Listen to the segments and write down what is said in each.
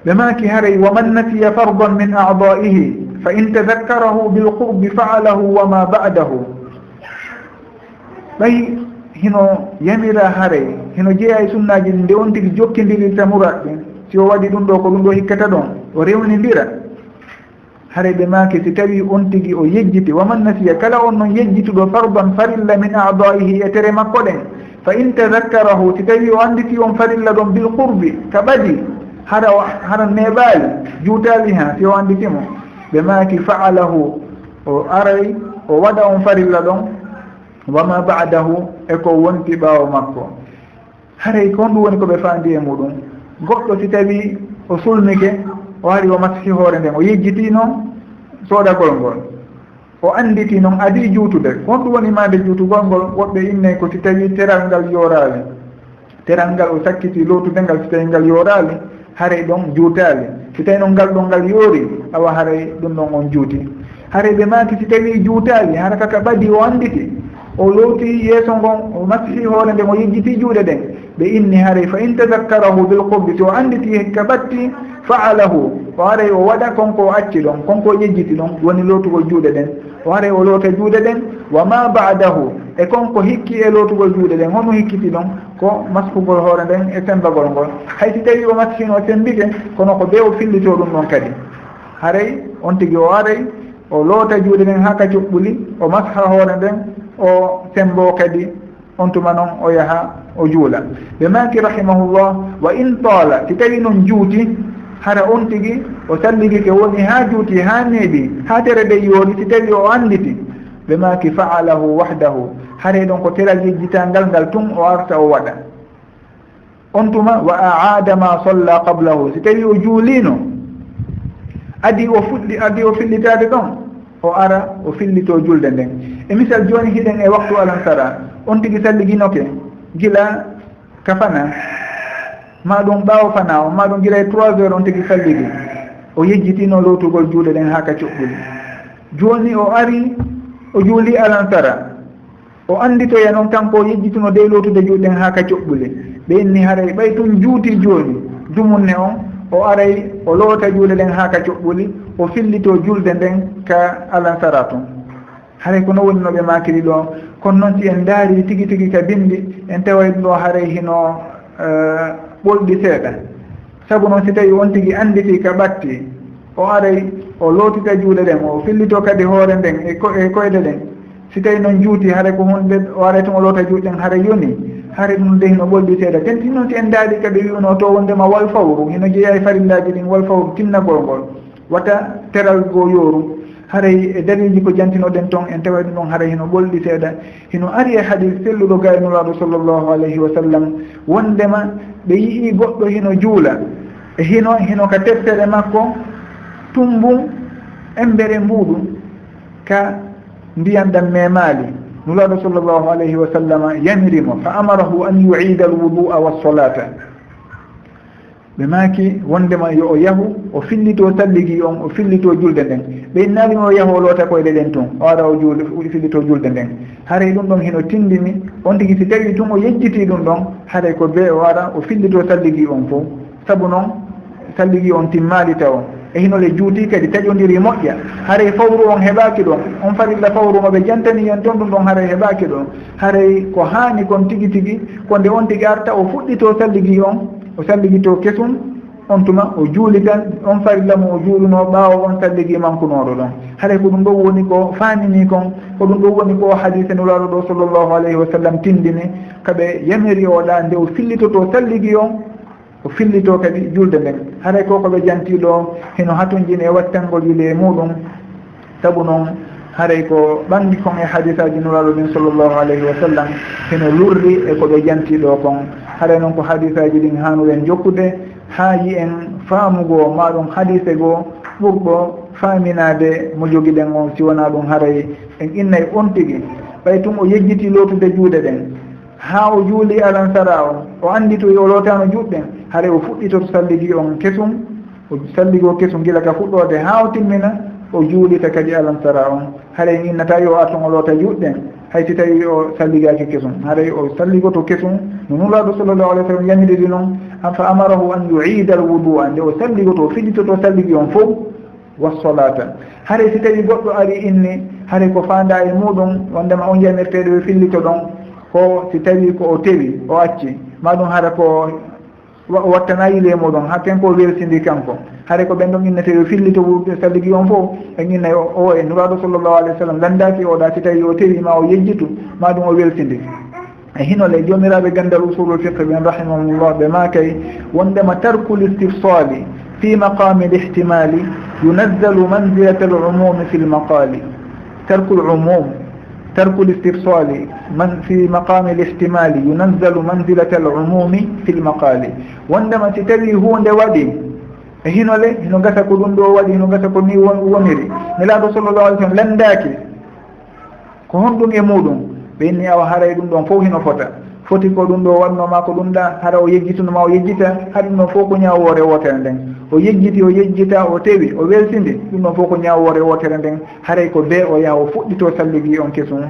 ɓe maki haray wa man nasiya fardan min a'da'ihi fa in tadakkarahu bilqurbi fa'alahu wa ma ba'dahu. ɓay hino yamira haray hino jeeya e sunnaji nde on tigi jokkidirirta muraɓe si o waɗi ɗum ɗo ko ɗum ɗo hikkata ɗon o rewnidira haray ɓe maki si tawi on tigi o yejjiti waman nasiya kala on noon yejjituɗo fardan farilla min a'da'ihi e tere makko ɗen fa in tadakkarahu si tawi o anditi on farilla ɗon bil qurbi ka ɓadi hara neɓali juutali ha si o anditimo ɓe maki fa'alahu o aray o waɗa on farilla ɗon wama ba'dahu e ko wonti ɓaawo makko. haray ko ɗum woni ko ɓe faandi e muɗum. goɗɗo si tawi o sulmike o hari o maski hoore nden o yejjiti noon soodagol ngol o anditi noon adi juutude kon ɗum woni made juutugol ngol woɓɓe inne ko si tawi teral ngal yoorali teral ngal o sakkiti lootude ngal si tawi ngal yoorali haray ɗon juutali si tawi noon ngal ɗon ngal yoori awa haray ɗum ɗon on juuti. haray ɓe maki si tawi juutali hara kaka ɓadi o anditi o looti yeeso ngon o maski hoore nden o yejjiti juuɗe ɗen ɓe inni haray fa in tadakkarahu bil qurbi so anditi hekka batti fa'alahu o haray o waɗa konko o acci ɗon konko yejjiti ɗon woni lootugol juuɗe ɗen o haray o loota juuɗe ɗen wa ma ba'dahu e konko hikki e lootugol juuɗe ɗen hono hikkiti ɗon ko maskugol hoore nden e sembagol ngol hay si tawi o maskino o sembike kono ko ɓe o fillito ɗum ɗon kadi haray on tigi o haray o loota juuɗe ɗen ha ka cuɓɓuli o masha hoore nden o sembo kadi on tuma noon o yaha o juula. ɓe maki rahimahullah wa in taala si tawi noon juuti hara on tigi o salligi ke woni ha juuti ha neeɓi ha tere ɗe yoori si tawi o anditi ɓe maki fa'alahu wahdahu hare ɗon ko teral yejjitangal ngal tun o arta o waɗa on tuma wa a'ada ma salla qablahu si tawi o juulino adi o fillitade ɗon o ara o fillito julde nden e misal joni hiɗen e waktu alansara on tigi salliginoke gila ka fana ma ɗum ɓaawo fana o ma ɗum gila e 3 heures on tigi salligi o yejjitino lootugol juuɗe ɗen ha ka cuɓɓuli joni o ari o juuli alansara o anditoya noon kanko o yejjitino de lootude juuɗe ɗen ha ka cuɓɓuli ɓe inni haray ɓay tun juuti joni dumunne on o aray o loota juuɗe ɗen ha ka cuɓɓuli o fillito julde nden ka alansara tun haray ko no woni no ɓe makiri ɗo kono noon si en daari tigi tigi ka bindi en taway ɗo haray hino ɓolɗi seeɗa saabu noon si tawi on tigi anditi ka ɓatti o aray o lootita juuɗe ɗen o fillito kadi hoore nden e koyɗe ɗen si tawi noon juuti haray ko hunde o aray tun o loota juuɗe ɗen haray yoni haray ɗum de hino ɓolɗi seeɗa tenti noon si en daari kadi wiuno to wondema wal fawru hino jeeya e farillaji ɗin wal fawru tinnagol ngol wata teral goo yooru haray e dariji ko jantinoɗen toon en tawa ɗum ɗon haray hino ɓolɗi seeɗa hino ari e hadis selluɗo gaynulaɗo sallllahu alayhi wa sallam wondema ɓe yii goɗɗo hino juula e hino ka teftere makko tumbum embere mbuɗum ka ndiyam ɗam memali nulaɗo sallllahu alayhi wa sallama yamirimo fa amarahu an yu'ida alwudu'a wassolata ɓe maki wondema yo o yahu o fillito salligi on o fillito julde nden ɓe innalimi o yahu o loota koyɗe ɗen tun o ara o fillito julde nden haray ɗum ɗon hino tindini on tigi si tawi tun o yejjiti ɗum ɗon haray ko be o ara o fillito salligi on fof saabu noon salligi on timmali taw e hinole juuti kadi taƴodiri moƴƴa haray fawru on heɓaki ɗon on farilla fawru moɓe jantani yen toon ɗum ɗon haray heɓaki ɗon haray ko hani kon tigi tigi ko nde on tigi arta o fuɗɗito salligi on o salligito kesum on tuma o juuli tan on farilla mo o juuluno ɓaawo on salligi mankunoɗo ɗon haray ko ɗum ɗo woni ko faamini kon ko ɗum ɗo woni ko hadise nulaɗo ɗo sallllahu alayhi wa sallam tindini kaɓe yamiri oɗa nde o fillitoto salligi on o fillito kadi julde nden haray ko koɓe jantiɗo heno hatojine e wattangol yile muɗum saabu noon haray ko ɓangi kon e hadisaji nuraɗo ɗin sallllahu alayhi wa sallam heno lurri e koɓe jantiɗo kon haray noon ko hadisaji ɗin hanuɗen jokkude ha yi en faamugo maɗum hadise goo ɓurɗo faaminade mo joguiɗen on siwona ɗum haray en innay on tigui ɓay tun o yejjiti lootude juuɗe ɗen ha o juuli alansara on o andi to o lootano juɗɗen haray o fuɗɗito salligi on kesum o salligo kesum gila ka fuɗɗode ha o timmina o juulita kadi alansara on haray innata yo arton o loota juɗɗen hay si tawi o salligaki kesum haray o salligoto kesum no nulaɗo sallllahu alayhi wa sallam yamididi noon fa amarahu an yuida al wudua nde o salligoto fillitoto salligi on fof wassolata haare si tawi goɗɗo ari inni haare ko fanda e muɗum wondema o jamirteɗo e fillito ɗon ko si tawi ko o tewi o acci maɗum hara ko wattanayi le muɗum hakken ko welsidi kanko haare ko ɓen ɗon innete yo fillito salligi on fof en innayi o e nuraɗo sallllahu alayhi wa sallam landaki oɗa si tawi o tewi ma o yejjitu maɗum o welsidi e hinole jomiraɓe gandal usulul fiqe ɓen rahimahumullah ɓe ma kay wondema tarkul istifsali fi maqami l ihtimali yunazzalu manzilata al umumi fi l maqali tarku l umum tarku l istifsali fi maqami l ihtimali yunazzalu manzilata al umumi fi l maqali wondema si tawi hunde waɗi e hinole hino gasa ko ɗum ɗo waɗi hino gasa ko ni woniri nelaɗo sallllahu alih w sallam landaki ko honɗum e muɗum ɓe inni awa haray ɗum ɗon fof hino foti ko ɗum ɗo waɗnoma ko ɗum ɗa hara o yejjitunoma o yejjita ha ɗum ɗon fof ko ñawore wotere nden o yejjiti o yejjita o tewi o welsindi ɗum ɗon fof ko ñawore wotere nden haray ko be o yaha o fuɗɗito salligi on kesum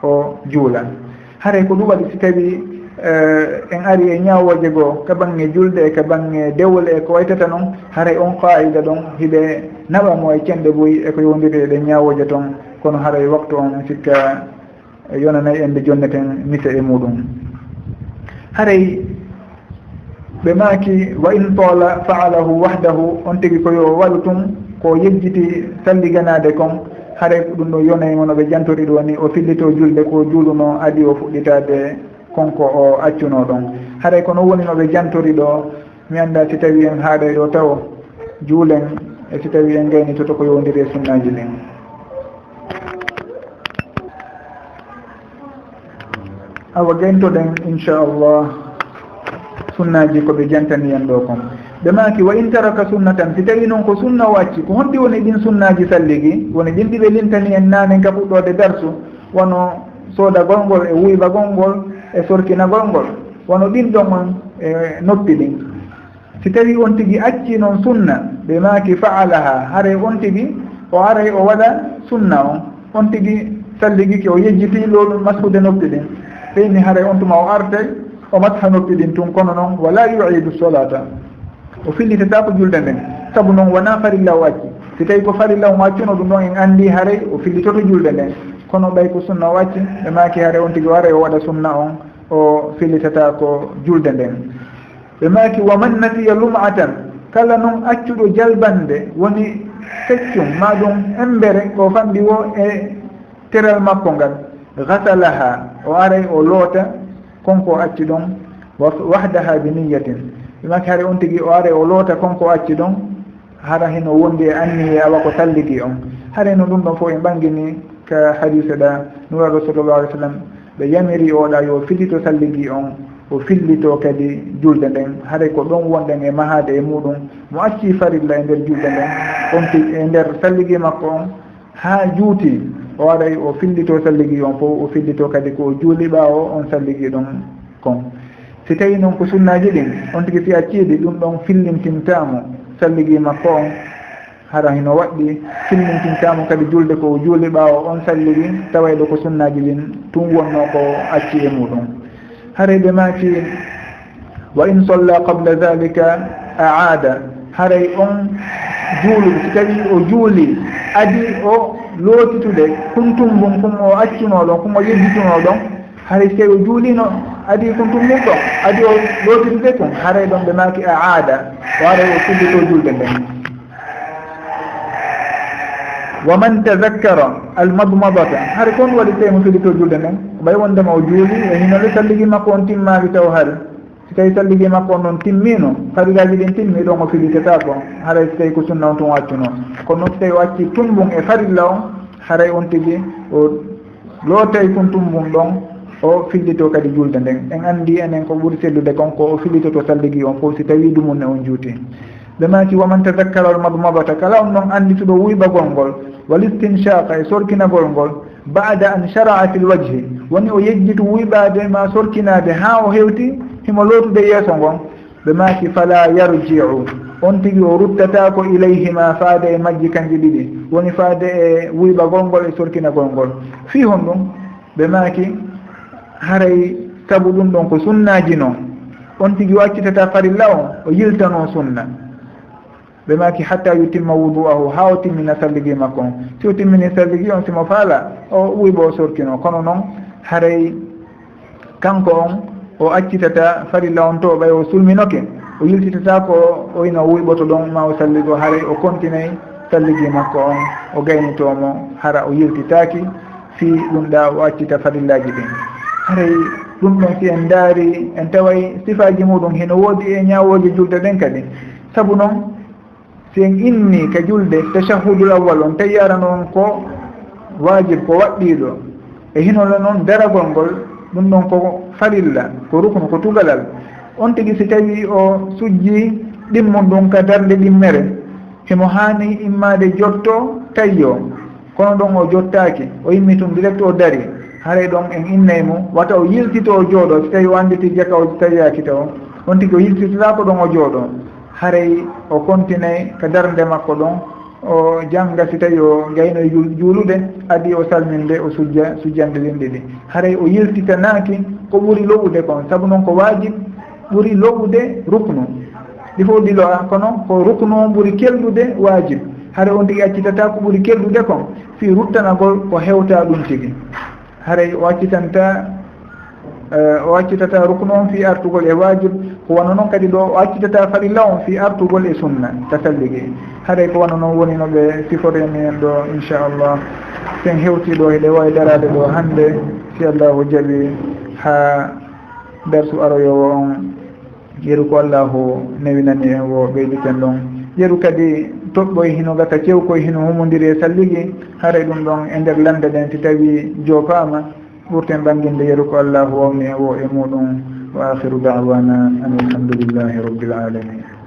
o juula haray ko ɗum waɗi si tawi en ari e ñawoje goo ka bange julde e ka bange dewle e ko waytata noon haray on qaida ɗon hiɓe naɓamo e cenɗe boyi eko yowndiri ɗe ñawoje toon kono haray waktu on sikka yonanayi en nde jonneten mise e muɗum haray ɓe maaki wa in toola faalahu wahdahu on tigi koyo waɗu tum ko yejjiti salliganade kon haray ɗum ɗo yonayi mono ɓe jantori ɗo ni o fillito julde ko juuluno adi o fuɗɗitade konko o accuno ɗon haray kono woni no ɓe jantori ɗo mi anda si tawi en haaɗay ɗo taw juulen e si tawi en gayni toto ko yowndiri e sunnaji ɗin awa gayntoɗen inchallah sunnaji koɓe jantani en ɗo kon ɓe maki wa in taraka sunnatan si tawi noon ko sunna wacci ko honɗi woni ɗin sunnaji salligi woni ɗin ɗiɓe lintani en nanen ka fuɗɗode darsu wono soodagol ngol e wuybagol ngol e sorkinagol ngol wono ɗin ɗon on e noppi ɗin si tawi on tigi acci noon sunna ɓe maki faalaha haare on tigi o aray o waɗa sunna on tigi salligiki o yejjiti lolu mashude noppi ɗin ɓeyni haare on tuma o artay o matha noppi ɗin tun kono noon wala yuidu solata o fillitata ko julde nden saabu noon wona farilla o acci si tawi ko farilla o accuno ɗum ɗon en andi haaray o fillitoto julde nden kono ɓay ko sunna o acci ɓe maki haare on tigi o aray o waɗa sunna on o fillitata ko julde nden ɓe maki wa man nasiya lum'atan kala noon accuɗo jalbande woni feccum ma ɗum embere ko famɗi wo e teral makko ngal gasalaha o aray o loota konko acci ɗon wahdaha bi niyatin ɓe maki haare on tigi o aray o loota konko acci ɗon hara heno wondi e anniye awa ko salligi on haare no ɗum ɗon fof en ɓangini ka hadise ɗa nuraɗo sallllahu alih w sallam ɓe yamiri oɗa yo fillito salligi on o fillito kadi julde nden haray ko ɗon wonɗen e mahade e muɗum mo acci farilla e nder julde nden on ti e nder salligi makko on ha juuti o aray o fillito salligi on fof o fillito kadi ko juuli ɓawo on salligi ɗon kon si tawi noon ko sunnaji ɗin on tigi si acciɗi ɗum ɗon fillimtintamo salligi makko on hara hino waɗɗi filmintintamo kadi julde ko juuli ɓawo on salligi tawayɗo ko sunnaji ɗin tun wonno ko acci e muɗum haray ɓe maki wa in solla qabla dhalika aada haray on juuluɗo si tawi o juuli adi o lootitude kuntumbum kum o accunoɗon kum o yejjitunoɗon haray so tawi o juulino adi kuntumbum ɗon adi o lootitude kum haray ɗon ɓe maki aada o aray o fillito julde nden wa man tazakkara almadmadata haare kon waɗi tawi mo fillito julde nden ɓay wondema o juuli e hinole salligi makko on timmaki taw haare si tawi salligi makko on noon timmino farillaji ɗin timmi ɗon o fillitata ko haray so tawi ko sunna on tun accuno kono noon so tawi o acci tumbum e farilla on haray on tigi o lootay kon tumbum ɗon o fillito kadi julde nden en andi enen ko ɓuuri sellude konko o fillitoto salligi on fof si tawi ɗumunne on juuti ɓe maki waman tazakkara almadmadata kala on noon andituɗo wuybagol ngol wal istinchaqa e sorkinagol ngol bada an shara'a fi lwajhi woni o yejjitu wuyɓade ma sorkinade ha o hewti himo lootude yeeso ngon ɓe maki fala yarji'u on tigi o ruttata ko ilayhima faade e majji kanji ɗiɗi woni faade e wuyɓagol ngol e sorkinagol ngol fi hon ɗum ɓe maki haray sabu ɗum ɗon ko sunnaji noon on tigi o accitata farilla o yiltano sunna ɓe maki hatta yutimma wudu'ahu ha o timmina salligi makko on si o timmini salligi on simo faala o ɓuyɓo o sorkino kono noon haray kanko on o accitata farilla on to ɓay o sulminoke o yiltitata ko o ina wuyɓoto ɗon ma o salligo haray o continue salligi makko on o gaynitomo hara o yiltitaki fi ɗum ɗa o accita farillaji ɗin haray ɗum ɗon si en daari en taway sifaji muɗum hino woodi e ñawoji julde ɗen kadi saabu noon si en inni ka julde tachahudul awwal on tawi ara noon ko wajib ko waɗɗiɗo e hinole noon daragol ngol ɗum ɗon ko farilla ko ruknu ko tugalal on tigi si tawi o sujji ɗimmon ɗum ka darde ɗimmere himo hani immade jotto tayyo kono ɗon o jottaki o yimmi tum direct o dari haray ɗon en innaymo wata o yiltito o jooɗo si tawi o anditi jaka o tawiyaki taw on tigi o yiltitota ko ɗon o jooɗo haray o continue ka darde makko ɗon o jangga si tawi o gayno juulude adi o salminde o sujjande ɗin ɗiɗi haray o yiltitanaki ko ɓuuri lowude kon saabu noon ko wajib ɓuuri lowude ruknu ɗi fof ɗilo a kono ko ruknu on ɓuuri kelɗude wajib haray on tigi accitata ko ɓuuri kelɗude kon fi ruttanagol ko hewta ɗum tigi haray o accitata ruknu on fi artugol e wajib ko wano noon kadi ɗo o accitata farilla on fi artugol e sunna tasalligi haray ko wano noon woni no ɓe siforeni en ɗo inchallah sen hewtiɗo heɗe wawi darade ɗo hande si allahu jaaɓi ha darsu aroyowo on yeru ko allahu newinani en wo ɓeyditen ɗon yeru kadi toɓɓoye hino gasa cewkoye hino humodiri e salligi haray ɗum ɗon e nder lande ɗen si tawi jopama ɓurten ɓanginde yeru ko allahu wawni e wo e muɗum wa akhiru dawana an alhamdulillahi rabbil alamin